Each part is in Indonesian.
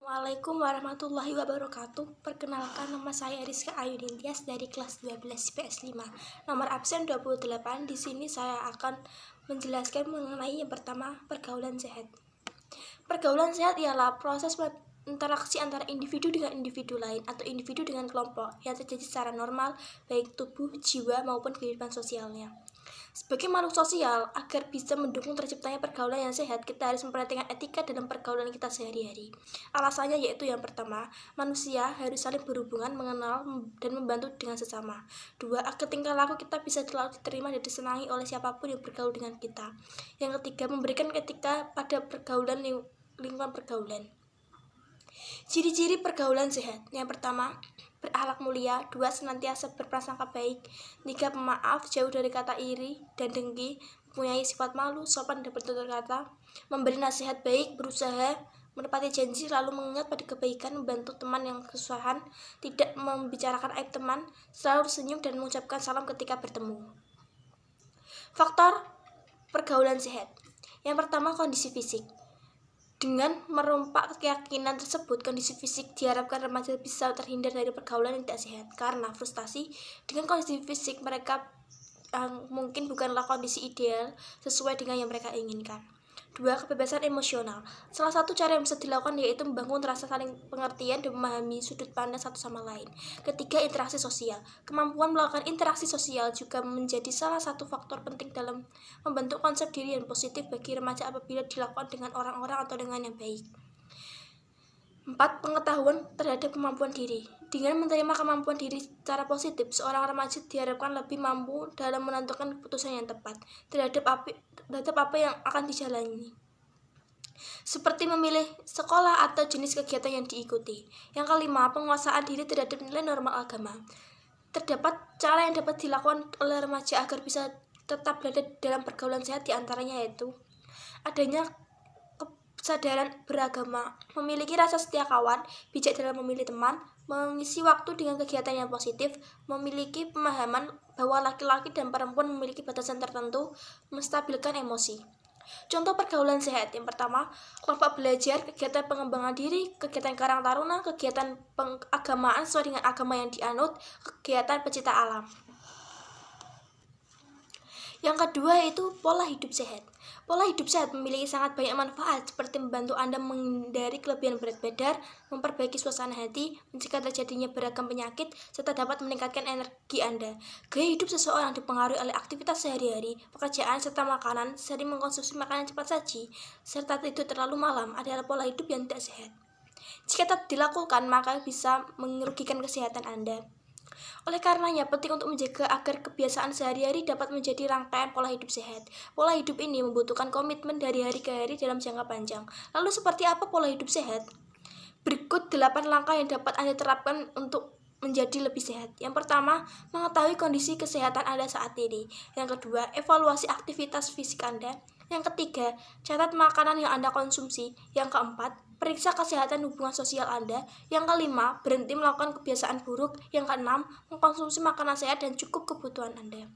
Assalamualaikum warahmatullahi wabarakatuh. Perkenalkan, nama saya Rizka Ayu Nintias dari kelas 12 IPS 5. Nomor absen 28. Di sini saya akan menjelaskan mengenai yang pertama, pergaulan sehat. Pergaulan sehat ialah proses interaksi antara individu dengan individu lain atau individu dengan kelompok yang terjadi secara normal, baik tubuh, jiwa, maupun kehidupan sosialnya. Sebagai makhluk sosial, agar bisa mendukung terciptanya pergaulan yang sehat, kita harus memperhatikan etika dalam pergaulan kita sehari-hari. Alasannya yaitu yang pertama, manusia harus saling berhubungan, mengenal, dan membantu dengan sesama. Dua, agar tingkah laku kita bisa selalu diterima dan disenangi oleh siapapun yang bergaul dengan kita. Yang ketiga, memberikan etika pada pergaulan lingkungan pergaulan. Ciri-ciri pergaulan sehat. Yang pertama, berakhlak mulia. Dua, senantiasa berprasangka baik. Tiga, pemaaf, jauh dari kata iri dan dengki, mempunyai sifat malu, sopan dan bertutur kata, memberi nasihat baik, berusaha menepati janji, lalu mengingat pada kebaikan, membantu teman yang kesusahan, tidak membicarakan aib teman, selalu senyum dan mengucapkan salam ketika bertemu. Faktor pergaulan sehat. Yang pertama, kondisi fisik. Dengan merompak keyakinan tersebut, kondisi fisik diharapkan remaja bisa terhindar dari pergaulan yang tidak sehat karena frustasi dengan kondisi fisik mereka mungkin bukanlah kondisi ideal sesuai dengan yang mereka inginkan. Dua, kebebasan emosional. Salah satu cara yang bisa dilakukan yaitu membangun rasa saling pengertian dan memahami sudut pandang satu sama lain. Ketiga, interaksi sosial. Kemampuan melakukan interaksi sosial juga menjadi salah satu faktor penting dalam membentuk konsep diri yang positif bagi remaja apabila dilakukan dengan orang-orang atau dengan yang baik. 4. Pengetahuan terhadap kemampuan diri. Dengan menerima kemampuan diri secara positif, seorang remaja diharapkan lebih mampu dalam menentukan keputusan yang tepat terhadap apa yang akan dijalani, seperti memilih sekolah atau jenis kegiatan yang diikuti. Yang kelima, penguasaan diri terhadap nilai normal agama. Terdapat cara yang dapat dilakukan oleh remaja agar bisa tetap berada dalam pergaulan sehat, diantaranya yaitu adanya kesadaran beragama, memiliki rasa setia kawan, bijak dalam memilih teman, mengisi waktu dengan kegiatan yang positif, memiliki pemahaman bahwa laki-laki dan perempuan memiliki batasan tertentu, menstabilkan emosi. Contoh pergaulan sehat. Yang pertama, kelompok belajar, kegiatan pengembangan diri, kegiatan karang taruna, kegiatan pengagamaan sesuai dengan agama yang dianut, kegiatan pecinta alam. Yang kedua yaitu pola hidup sehat. Pola hidup sehat memiliki sangat banyak manfaat seperti membantu Anda menghindari kelebihan berat badan, memperbaiki suasana hati, mencegah terjadinya beragam penyakit, serta dapat meningkatkan energi Anda. Gaya hidup seseorang dipengaruhi oleh aktivitas sehari-hari, pekerjaan, serta makanan, sering mengkonsumsi makanan cepat saji, serta tidur terlalu malam adalah pola hidup yang tidak sehat. Jika tetap dilakukan, maka bisa merugikan kesehatan Anda. Oleh karenanya, penting untuk menjaga agar kebiasaan sehari-hari dapat menjadi rangkaian pola hidup sehat. Pola hidup ini membutuhkan komitmen dari hari ke hari dalam jangka panjang. Lalu seperti apa pola hidup sehat? Berikut 8 langkah yang dapat Anda terapkan untuk menjadi lebih sehat. Yang pertama, mengetahui kondisi kesehatan Anda saat ini. Yang kedua, evaluasi aktivitas fisik Anda. Yang ketiga, catat makanan yang Anda konsumsi. Yang keempat, periksa kesehatan hubungan sosial Anda. Yang kelima, berhenti melakukan kebiasaan buruk. Yang keenam, mengkonsumsi makanan sehat dan cukup kebutuhan Anda.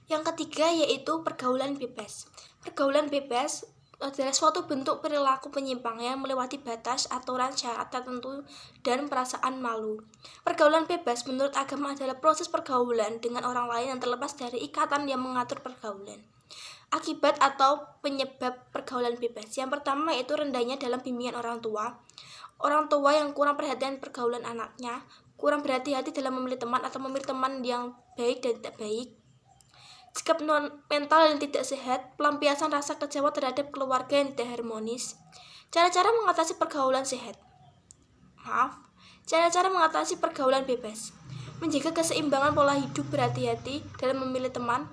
Yang ketiga yaitu pergaulan bebas. Pergaulan bebas adalah suatu bentuk perilaku penyimpang yang melewati batas, aturan, syarat tertentu, dan perasaan malu. Pergaulan bebas menurut agama adalah proses pergaulan dengan orang lain yang terlepas dari ikatan yang mengatur pergaulan. Akibat atau penyebab pergaulan bebas. Yang pertama yaitu rendahnya dalam bimbingan orang tua. Orang tua yang kurang perhatian pergaulan anaknya, kurang berhati-hati dalam memilih teman atau memilih teman yang baik dan tidak baik. Sikap mental yang tidak sehat, pelampiasan rasa kecewa terhadap keluarga yang tidak harmonis. Cara-cara mengatasi pergaulan sehat. Cara-cara mengatasi pergaulan bebas. Menjaga keseimbangan pola hidup, berhati-hati dalam memilih teman,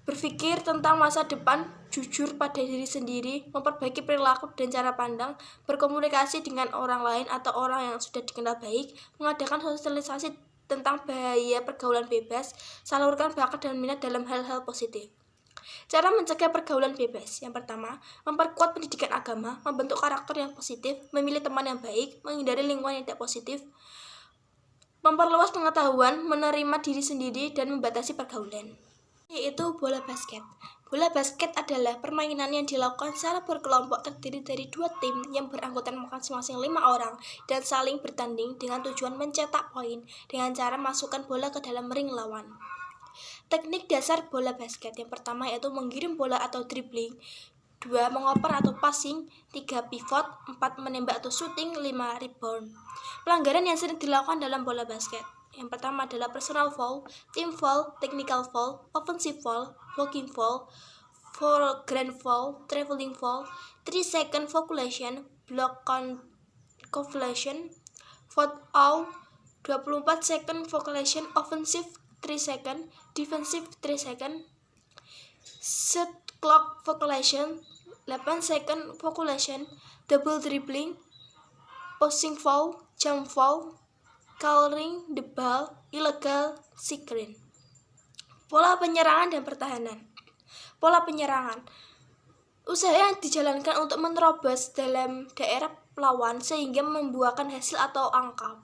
berpikir tentang masa depan, jujur pada diri sendiri, memperbaiki perilaku dan cara pandang, berkomunikasi dengan orang lain atau orang yang sudah dikenal baik, mengadakan sosialisasi tentang bahaya pergaulan bebas, salurkan bakat dan minat dalam hal-hal positif. Cara mencegah pergaulan bebas. Yang pertama, memperkuat pendidikan agama, membentuk karakter yang positif, memilih teman yang baik, menghindari lingkungan yang tidak positif, memperluas pengetahuan, menerima diri sendiri, dan membatasi pergaulan. Yaitu bola basket. Bola basket adalah permainan yang dilakukan secara berkelompok terdiri dari dua tim yang beranggotakan masing-masing 5 orang dan saling bertanding dengan tujuan mencetak poin dengan cara masukkan bola ke dalam ring lawan. Teknik dasar bola basket yang pertama yaitu menggiring bola atau dribbling, 2 mengoper atau passing, 3 pivot, 4 menembak atau shooting, 5 rebound. Pelanggaran yang sering dilakukan dalam bola basket yang pertama adalah personal foul, team foul, technical foul, offensive foul, blocking foul, grand foul, traveling foul, 3 second violation, block conversion, foul out, 24 second violation, offensive 3 second, defensive 3 second, set clock violation, 8 second violation, double dribbling, passing foul, jump foul, covering the ball, illegal screen. Pola penyerangan dan pertahanan. Pola penyerangan. Usaha yang dijalankan untuk menerobos dalam daerah lawan sehingga membuahkan hasil atau angka.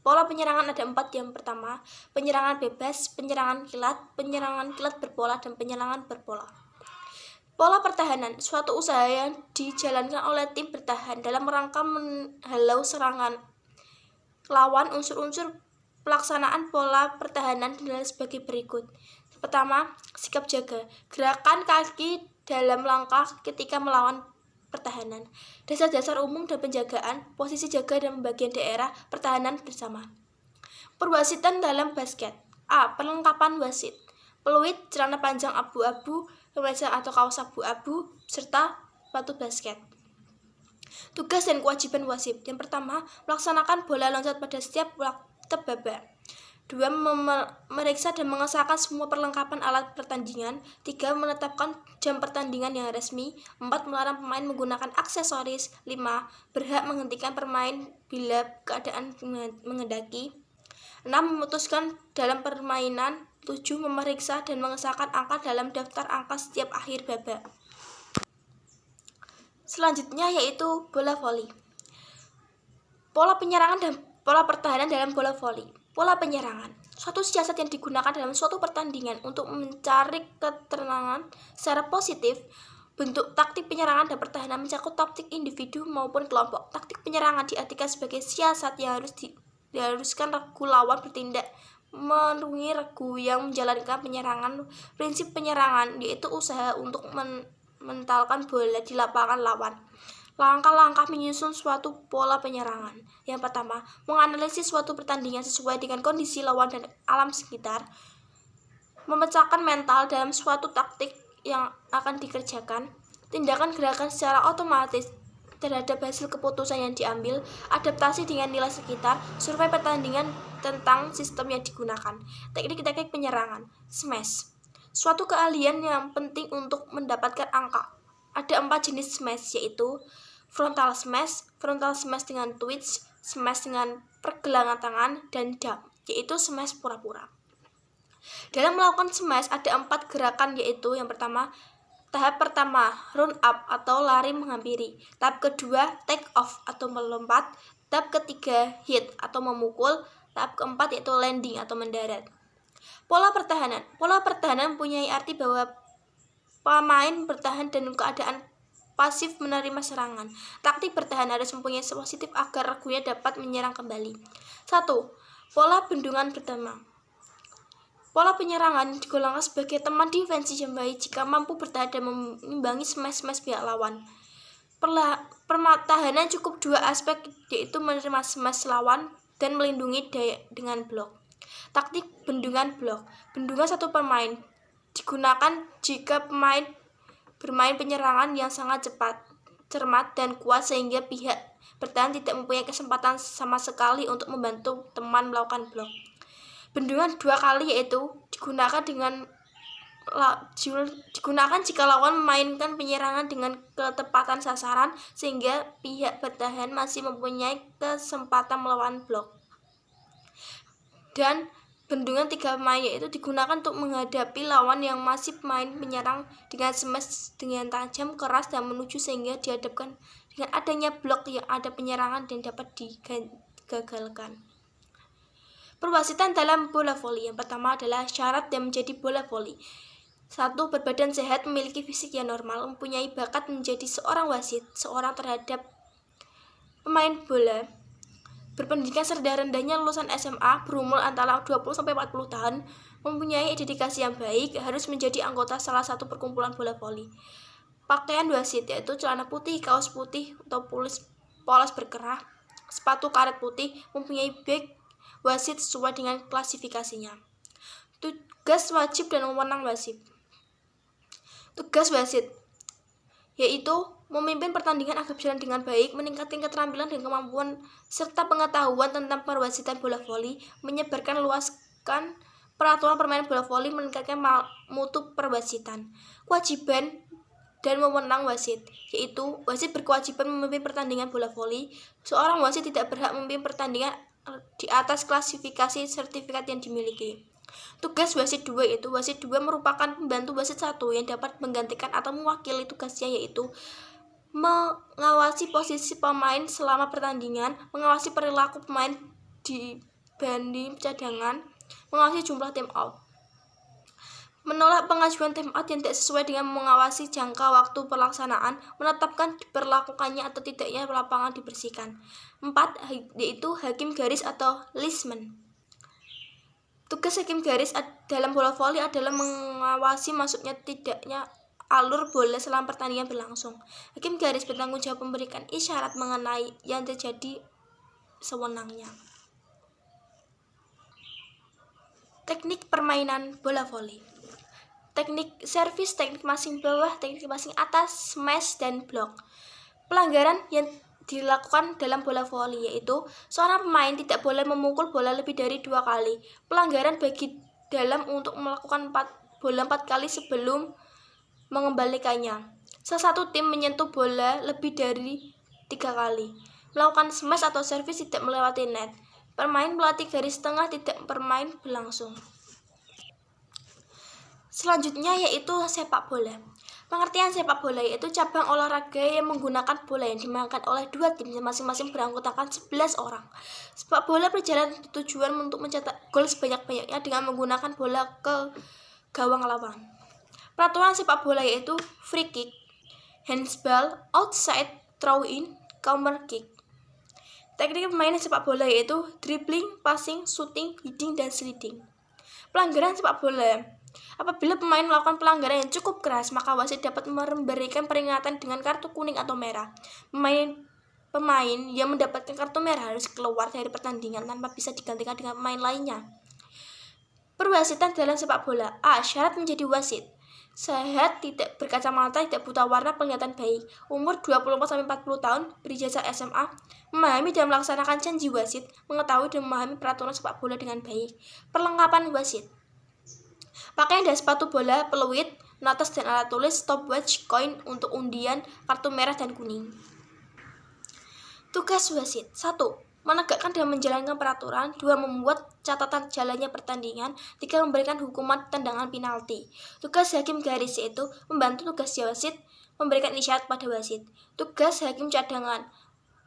Pola penyerangan ada 4. Yang pertama, penyerangan bebas, penyerangan kilat berpola, dan penyerangan berpola. Pola pertahanan, suatu usaha yang dijalankan oleh tim bertahan dalam rangka menghalau serangan lawan. Unsur-unsur pelaksanaan pola pertahanan adalah sebagai berikut. Pertama, sikap jaga, gerakan kaki dalam langkah ketika melawan pertahanan. Dasar-dasar umum dan penjagaan, posisi jaga dan pembagian daerah pertahanan bersama. Perwasitan dalam basket. A. Perlengkapan wasit. Peluit, celana panjang abu-abu, kemeja atau kaos abu-abu, serta sepatu basket. Tugas dan kewajiban wasit. Yang pertama, melaksanakan bola loncat pada setiap babak. 2. Memeriksa dan mengesahkan semua perlengkapan alat pertandingan. 3. Menetapkan jam pertandingan yang resmi. 4. Melarang pemain menggunakan aksesoris. 5. Berhak menghentikan permain bila keadaan menghendaki. 6. Memutuskan dalam permainan. 7. Memeriksa dan mengesahkan angka dalam daftar angka setiap akhir babak. Selanjutnya yaitu bola voli. Pola penyerangan dan pola pertahanan dalam bola voli. Pola penyerangan, suatu siasat yang digunakan dalam suatu pertandingan untuk mencari ketenangan secara positif. Bentuk taktik penyerangan dan pertahanan mencakup taktik individu maupun kelompok. Taktik penyerangan diartikan sebagai siasat yang diharuskan regu lawan bertindak menurungi regu yang menjalankan penyerangan. Prinsip penyerangan yaitu usaha untuk mentalkan bola di lapangan lawan. Langkah-langkah menyusun suatu pola penyerangan. Yang pertama, menganalisis suatu pertandingan sesuai dengan kondisi lawan dan alam sekitar. Memecahkan mental dalam suatu taktik yang akan dikerjakan. Tindakan gerakan secara otomatis terhadap hasil keputusan yang diambil. Adaptasi dengan nilai sekitar. Survei pertandingan tentang sistem yang digunakan. Teknik-teknik penyerangan. Smash, suatu keahlian yang penting untuk mendapatkan angka. Ada 4 jenis smash, yaitu frontal smash dengan twitch, smash dengan pergelangan tangan, dan dunk, yaitu smash pura-pura. Dalam melakukan smash ada 4 gerakan, yaitu yang pertama, tahap pertama, run up atau lari menghampiri. Tahap kedua, take off atau melompat. Tahap ketiga, hit atau memukul. Tahap keempat yaitu landing atau mendarat. Pola pertahanan mempunyai arti bahwa pemain bertahan dan keadaan pasif menerima serangan. Taktik bertahan harus mempunyai positif agar regunya dapat menyerang kembali. 1. Pola bendungan pertama. Pola penyerangan digolongkan sebagai teman defensi yang baik jika mampu bertahan dan mengimbangi smash pihak lawan. Pertahanan cukup 2 aspek, yaitu menerima smash lawan dan melindungi dengan blok. Taktik bendungan blok. Bendungan satu pemain digunakan jika pemain bermain penyerangan yang sangat cepat, cermat, dan kuat sehingga pihak bertahan tidak mempunyai kesempatan sama sekali untuk membantu teman melakukan blok. Bendungan 2 kali yaitu digunakan jika lawan memainkan penyerangan dengan ketepatan sasaran sehingga pihak bertahan masih mempunyai kesempatan melawan blok. Dan bendungan 3 pemain yaitu digunakan untuk menghadapi lawan yang masih main menyerang dengan smash dengan tajam, keras, dan menuju sehingga dihadapkan dengan adanya blok yang ada penyerangan dan dapat digagalkan. Perwasitan dalam bola voli. Yang pertama adalah syarat dan menjadi bola voli. 1. Berbadan sehat, memiliki fisik yang normal, mempunyai bakat menjadi seorang wasit, seorang terhadap pemain bola, berpendidikan serendah-rendahnya lulusan SMA, berumur antara 20-40 tahun, mempunyai dedikasi yang baik, harus menjadi anggota salah satu perkumpulan bola voli. Pakaian wasit yaitu celana putih, kaos putih atau polos berkerah, sepatu karet putih, mempunyai bag wasit sesuai dengan klasifikasinya. Tugas wajib dan wewenang wasit. Tugas wasit yaitu memimpin pertandingan agar berjalan dengan baik, meningkatkan keterampilan dan kemampuan serta pengetahuan tentang perwasitan bola voli, menyebarkan luaskan peraturan permainan bola voli, meningkatkan mutu perwasitan. Kewajiban dan wewenang wasit yaitu wasit berkewajiban memimpin pertandingan bola voli. Seorang wasit tidak berhak memimpin pertandingan di atas klasifikasi sertifikat yang dimiliki. Tugas wasit 2 yaitu wasit 2 merupakan pembantu wasit 1 yang dapat menggantikan atau mewakili tugasnya, yaitu mengawasi posisi pemain selama pertandingan, mengawasi perilaku pemain dibanding cadangan, mengawasi jumlah time out, menolak pengajuan time out yang tidak sesuai dengan mengawasi jangka waktu pelaksanaan, menetapkan diberlakukannya atau tidaknya lapangan dibersihkan. 4. Yaitu hakim garis atau linesman. Tugas hakim garis dalam bola voli adalah mengawasi masuknya tidaknya alur bola selama pertandingan berlangsung. Hakim garis bertanggung jawab memberikan isyarat mengenai yang terjadi sewenangnya. Teknik permainan bola voli. Teknik servis, teknik passing bawah, teknik passing atas, smash, dan block. Pelanggaran yang dilakukan dalam bola voli yaitu seorang pemain tidak boleh memukul bola lebih dari 2 kali. Pelanggaran bagi dalam untuk melakukan bola 4 kali sebelum mengembalikannya. Salah satu tim menyentuh bola lebih dari 3 kali. Melakukan smash atau servis tidak melewati net. Pemain melatih garis tengah tidak bermain berlangsung. Selanjutnya yaitu sepak bola. Pengertian sepak bola yaitu cabang olahraga yang menggunakan bola yang dimainkan oleh 2 tim masing-masing beranggotakan 11 orang. Sepak bola berjalan bertujuan untuk mencetak gol sebanyak-banyaknya dengan menggunakan bola ke gawang lawan. Peraturan sepak bola yaitu free kick, handsball, outside, throw in, counter kick. Teknik permainan sepak bola yaitu dribbling, passing, shooting, heading, dan sliding. Pelanggaran sepak bola. Apabila pemain melakukan pelanggaran yang cukup keras, maka wasit dapat memberikan peringatan dengan kartu kuning atau merah. Pemain yang mendapatkan kartu merah harus keluar dari pertandingan tanpa bisa digantikan dengan pemain lainnya. Perwasitan dalam sepak bola. A. Syarat menjadi wasit. Sehat, tidak berkacamata, tidak buta warna, penglihatan baik, umur 24-40 tahun, berijazah SMA, memahami dan melaksanakan janji wasit, mengetahui dan memahami peraturan sepak bola dengan baik. Perlengkapan wasit. Pakaian dan sepatu bola, peluit, notes dan alat tulis, stopwatch, koin untuk undian, kartu merah dan kuning. Tugas wasit. 1. Menegakkan dan menjalankan peraturan. 2. Membuat catatan jalannya pertandingan. 3. Memberikan hukuman tendangan penalti. Tugas hakim garis yaitu membantu tugas wasit, memberikan isyarat pada wasit. Tugas hakim cadangan.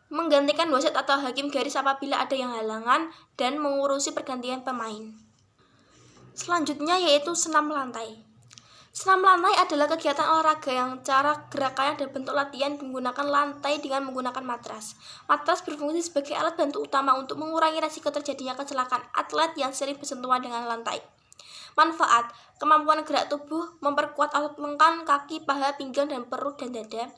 Menggantikan wasit atau hakim garis apabila ada yang halangan dan mengurusi pergantian pemain. Selanjutnya yaitu senam lantai. Senam lantai adalah kegiatan olahraga yang cara gerakannya dan bentuk latihan menggunakan lantai dengan menggunakan matras. Matras berfungsi sebagai alat bantu utama untuk mengurangi risiko terjadinya kecelakaan atlet yang sering bersentuhan dengan lantai. Manfaat: kemampuan gerak tubuh, memperkuat otot lengan, kaki, paha, pinggang, dan perut dan dada.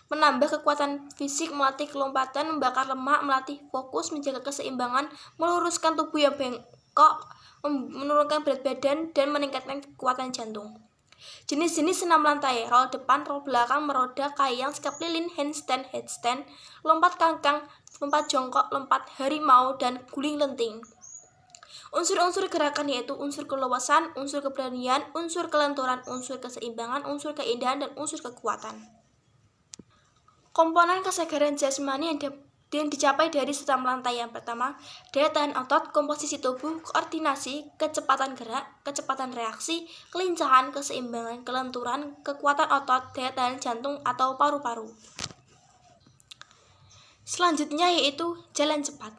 Menambah kekuatan fisik, melatih kelompatan, membakar lemak, melatih fokus, menjaga keseimbangan, meluruskan tubuh yang bengkok, menurunkan berat badan, dan meningkatkan kekuatan jantung. Jenis-jenis senam lantai: roll depan, roll belakang, meroda, kayang, sikap lilin, handstand, headstand, lompat kangkang, lompat jongkok, lompat harimau, dan guling lenting. Unsur-unsur gerakan yaitu unsur keluasan, unsur keberanian, unsur kelenturan, unsur keseimbangan, unsur keindahan, dan unsur kekuatan. Komponen kesegaran jasmani yang dicapai dari senam lantai yang pertama, daya tahan otot, komposisi tubuh, koordinasi, kecepatan gerak, kecepatan reaksi, kelincahan, keseimbangan, kelenturan, kekuatan otot, daya tahan jantung atau paru-paru. Selanjutnya yaitu jalan cepat.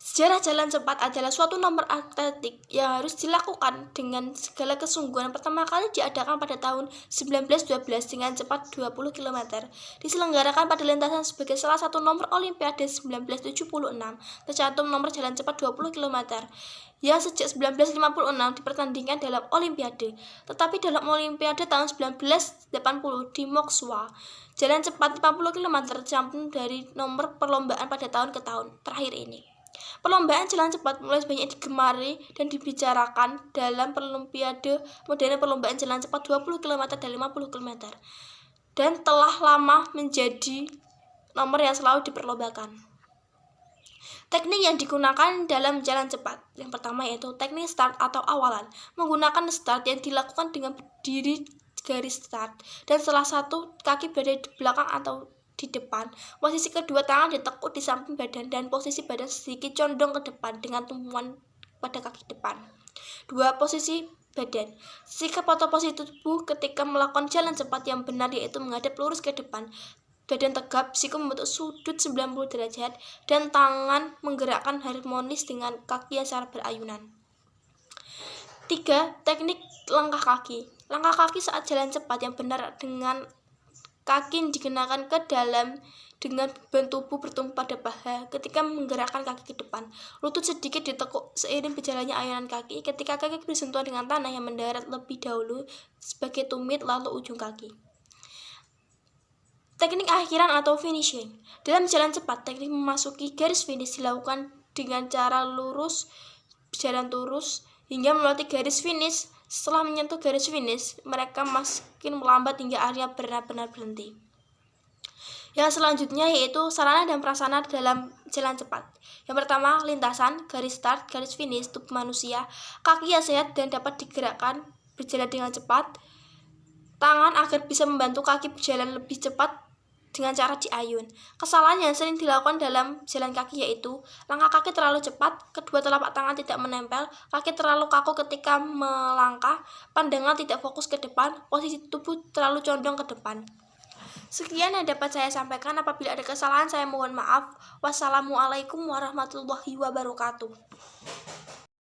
Sejarah jalan cepat adalah suatu nomor atletik yang harus dilakukan dengan segala kesungguhan. Pertama kali diadakan pada tahun 1912 dengan cepat 20 km. Diselenggarakan pada lintasan sebagai salah satu nomor Olimpiade 1976. Tercantum nomor jalan cepat 20 km yang sejak 1956 dipertandingkan dalam Olimpiade. Tetapi dalam Olimpiade tahun 1980 di Moskwa, jalan cepat 50 km tercantum dari nomor perlombaan pada tahun ke tahun terakhir ini. Perlombaan jalan cepat mulai banyak digemari dan dibicarakan dalam Olimpiade modern. Perlombaan jalan cepat 20 km dan 50 km dan telah lama menjadi nomor yang selalu diperlombakan. Teknik yang digunakan dalam jalan cepat yang pertama yaitu teknik start atau awalan. Menggunakan start yang dilakukan dengan berdiri garis start dan salah satu kaki berada di belakang atau di depan. Posisi kedua, tangan ditekuk di samping badan dan posisi badan sedikit condong ke depan dengan tumpuan pada kaki depan. 2. Posisi badan. Sikap atau posisi tubuh ketika melakukan jalan cepat yang benar yaitu menghadap lurus ke depan. Badan tegap, siku membentuk sudut 90 derajat dan tangan menggerakkan harmonis dengan kaki yang secara berayunan. 3. Teknik langkah kaki. Langkah kaki saat jalan cepat yang benar dengan kaki dikenakan ke dalam dengan beban tubuh bertumpu pada paha ketika menggerakkan kaki ke depan. Lutut sedikit ditekuk seiring berjalannya ayunan kaki ketika kaki bersentuhan dengan tanah yang mendarat lebih dahulu sebagai tumit lalu ujung kaki. Teknik akhiran atau finishing. Dalam jalan cepat, teknik memasuki garis finish dilakukan dengan cara lurus, berjalan lurus hingga melewati garis finish. Setelah menyentuh garis finish, mereka makin melambat hingga akhirnya benar-benar berhenti. Yang selanjutnya yaitu sarana dan prasarana dalam jalan cepat. Yang pertama, lintasan, garis start, garis finish, tubuh manusia, kaki yang sehat dan dapat digerakkan, berjalan dengan cepat, tangan agar bisa membantu kaki berjalan lebih cepat dengan cara diayun. Kesalahan yang sering dilakukan dalam jalan kaki yaitu langkah kaki terlalu cepat, kedua telapak tangan tidak menempel, kaki terlalu kaku ketika melangkah, pandangan tidak fokus ke depan, posisi tubuh terlalu condong ke depan. Sekian yang dapat saya sampaikan. Apabila ada kesalahan saya mohon maaf. Wassalamualaikum warahmatullahi wabarakatuh.